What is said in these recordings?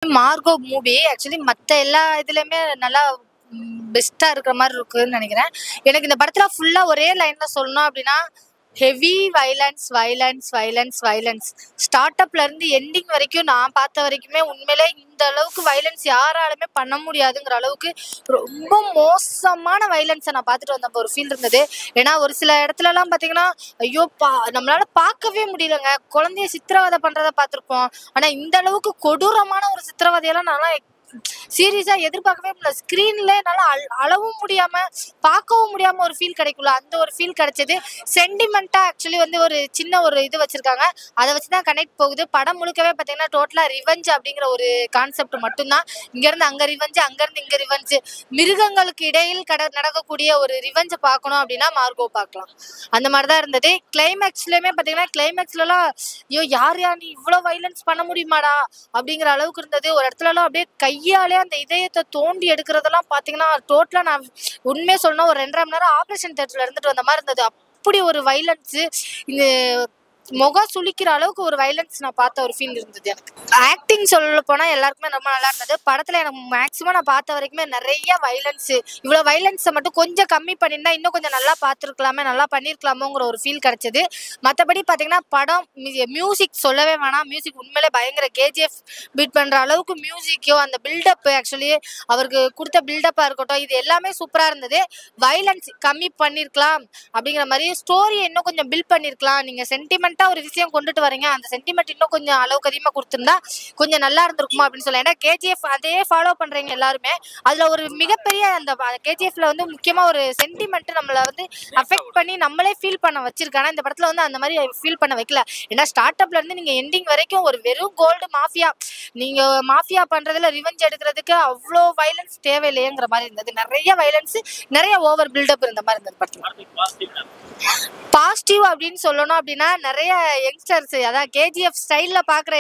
Marco movie actually மத்த எல்லா இதுலயுமே நல்லா பெஸ்ட்டா இருக்கிற மாதிரி இருக்குன்னு நினைக்கிறேன். எனக்கு இந்த படத்துல ஃபுல்லா ஒரே லைன்ல சொல்லணும் அப்படின்னா, heavy violence violence violence violence. Start அப்ல இருந்து எண்டிங் வரைக்கும் நான் பார்த்த வரைக்குமே உண்மையிலே இந்த அளவுக்கு வயலன்ஸ் யாராலுமே பண்ண முடியாதுங்கிற அளவுக்கு ரொம்ப மோசமான வயலன்ஸை நான் பார்த்துட்டு வந்தப்போ ஒரு ஃபீல் இருந்தது. ஏன்னா ஒரு சில இடத்துலலாம் பார்த்தீங்கன்னா, ஐயோ நம்மளால பார்க்கவே முடியலங்க. குழந்தைய சித்திரவதை பண்றதை பார்த்துருப்போம். ஆனா இந்த அளவுக்கு கொடூரமான ஒரு சித்திரவதையெல்லாம் நான்லாம் சீரியஸா எதிர்பார்க்கவே முடியல. ஸ்கிரீன்ல என்னால அளவும் முடியாம பார்க்கவும் முடியாம ஒரு ஃபீல் கிடைக்கும்ல, அந்த ஒரு ஃபீல் கிடைச்சது. சென்டிமெண்டா ஆக்சுவலி வந்து ஒரு சின்ன ஒரு இது வச்சிருக்காங்க. அதை வச்சுதான் கனெக்ட் போகுது. படம் முழுக்கவே பார்த்தீங்கன்னா டோட்டலா ரிவெஞ்ச் அப்படிங்கிற ஒரு கான்செப்ட் மட்டும்தான். இங்க இருந்து அங்க ரிவெஞ்ச், அங்க இருந்து இங்க ரிவெஞ்ச். மிருகங்களுக்கு இடையில் நடக்கக்கூடிய ஒரு ரிவெஞ்சை பார்க்கணும் அப்படின்னா மார்கோ பார்க்கலாம். அந்த மாதிரிதான் இருந்தது. கிளைமேக்ஸ்லயுமே பார்த்தீங்கன்னா கிளைமேக்ஸ்லாம் ஐயோ யார் நீ இவ்வளவு வைலன்ஸ் பண்ண முடியுமாடா அப்படிங்கிற அளவுக்கு இருந்தது. ஒரு இடத்துல எல்லாம் அப்படியே கையாலே அந்த இதயத்தை தோண்டி எடுக்கிறதெல்லாம் பாத்தீங்கன்னா டோட்டலா நான் உண்மையை சொல்லணும், ஒரு 2.5 மணி நேரம் ஆபரேஷன் தியேட்டர்ல இருந்துட்டு வந்த மாதிரி இருந்தது. அப்படி ஒரு வைலன்ஸ், இந்த முகம் சுளிக்கிற அளவுக்கு ஒரு வைலன்ஸ் நான் பார்த்த ஒரு ஃபீல் இருந்தது. எனக்கு ஆக்டிங் சொல்ல போனா எல்லாருக்குமே ரொம்ப நல்லா இருந்தது. படத்துல எனக்கு மேக்சிமம் நான் பார்த்த வரைக்குமே நிறைய வைலன்ஸ், இவ்வளவு வைலன்ஸை மட்டும் கொஞ்சம் கம்மி பண்ணியிருந்தா இன்னும் கொஞ்சம் நல்லா பார்த்துருக்கலாமே, நல்லா பண்ணிருக்கலாமோங்கிற ஒரு ஃபீல் கிடைச்சது. மற்றபடி பாத்தீங்கன்னா படம் மியூசிக் சொல்லவே வேணாம். மியூசிக் உண்மையிலே பயங்கர கேஜிஎஃப் பீட் பண்ற அளவுக்கு மியூசிக்கோ அந்த பில்டப், ஆக்சுவலி அவருக்கு கொடுத்த பில்டப்பா இருக்கட்டும், இது எல்லாமே சூப்பரா இருந்தது. வைலன்ஸ் கம்மி பண்ணிருக்கலாம் அப்படிங்கிற மாதிரி, ஸ்டோரியை இன்னும் கொஞ்சம் பில்ட் பண்ணிருக்கலாம். நீங்க சென்டிமெண்ட் ஒரு விஷயம் கொண்டுட்டு வரீங்க, அந்த சென்டிமெண்ட் இன்னும் கொஞ்சம் அளவுக்கு அதிகமா கொடுத்திருந்தா கொஞ்சம் நல்லா இருந்திருக்குமா அப்படின்னு சொல்லலாம். ஏன்னா கேஜிஎஃப் அதே ஃபாலோ பண்றீங்க எல்லாருமே. அதுல ஒரு மிகப்பெரிய அந்த கேஜிஎஃப்ல வந்து முக்கியமா ஒரு சென்டிமெண்ட் நம்மள வந்து அஃபெக்ட் பண்ணி நம்மளே ஃபீல் பண்ண வச்சிருக்காங்க. இந்த படத்துல வந்து அந்த மாதிரி ஃபீல் பண்ண வைக்கல. ஏன்னா ஸ்டார்ட் அப்ல இருந்து நீங்க எண்டிங் வரைக்கும் ஒரு வெறும் கோல்டு மாஃபியா, நீங்க மாஃபியா பண்றதுல ரிவெஞ்ச் எடுக்கிறதுக்கு அவ்வளோ வைலன்ஸ் தேவையில்லையேங்கிற மாதிரி இருந்தது. நிறைய வைலன்ஸ், நிறைய ஓவர் பில்டப் இருந்த மாதிரி இருந்தது படத்துல. பாசிட்டிவ் அப்படின்னு சொல்லணும் அப்படின்னா நிறைய யங்ஸ்டர்ஸ், அதான் கேஜிஎஃப் ஸ்டைல்ல பாக்குற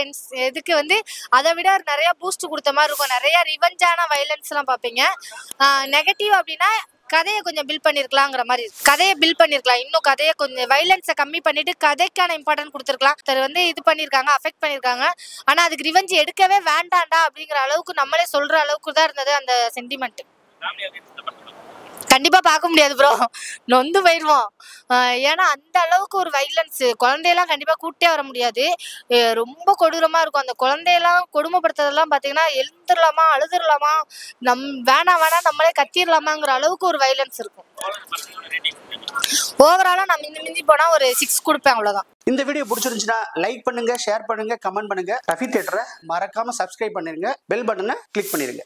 இதுக்கு வந்து அதை விட நிறைய பூஸ்ட் கொடுத்த மாதிரி இருக்கும். நிறைய ரிவெஞ்சான வைலன்ஸ் எல்லாம் பாப்பீங்க. நெகட்டிவ் அப்படின்னா கதையை கொஞ்சம் பில்ட் பண்ணிருக்கலாங்கிற மாதிரி, கதையை பில்ட் பண்ணிருக்கலாம். இன்னும் கதையை கொஞ்சம் வைலன்ஸை கம்மி பண்ணிட்டு கதைக்கான இம்பார்ட்டன்ட் கொடுத்துருக்கலாம். வந்து இது பண்ணிருக்காங்க, அஃபெக்ட் பண்ணிருக்காங்க. ஆனா அதுக்கு ரிவெஞ்ச் எடுக்கவே வேண்டாண்டா அப்படிங்கிற அளவுக்கு நம்மளே சொல்ற அளவுக்கு தான் இருந்தது அந்த சென்டிமெண்ட். கண்டிப்பா பார்க்க முடியாது ப்ரோ, நொந்து போயிடுவோம். ஏன்னா அந்த அளவுக்கு ஒரு வைலன்ஸ், குழந்தையெல்லாம் கண்டிப்பா கூட்டே வர முடியாது. ரொம்ப கொடூரமா இருக்கும். அந்த குழந்தையெல்லாம் கொடுமைப்படுத்துறதெல்லாம் பாத்தீங்கன்னா எழுந்துடலாமா அழுதுடலாமா, வேணாம் நம்மளே கத்திடலாமாங்கிற அளவுக்கு ஒரு வைலன்ஸ் இருக்கும். ஓவராலா நான் மிஞ்சி போனா ஒரு 6 கொடுப்பேன், அவ்வளவுதான். இந்த வீடியோ பிடிச்சிருந்துச்சுன்னா லைக் பண்ணுங்க, ஷேர் பண்ணுங்க, கமெண்ட் பண்ணுங்க. ரஃபி தியேட்டரை மறக்காம சப்ஸ்கிரைப் பண்ணிருங்க, பெல் பட்டனை கிளிக் பண்ணிருங்க.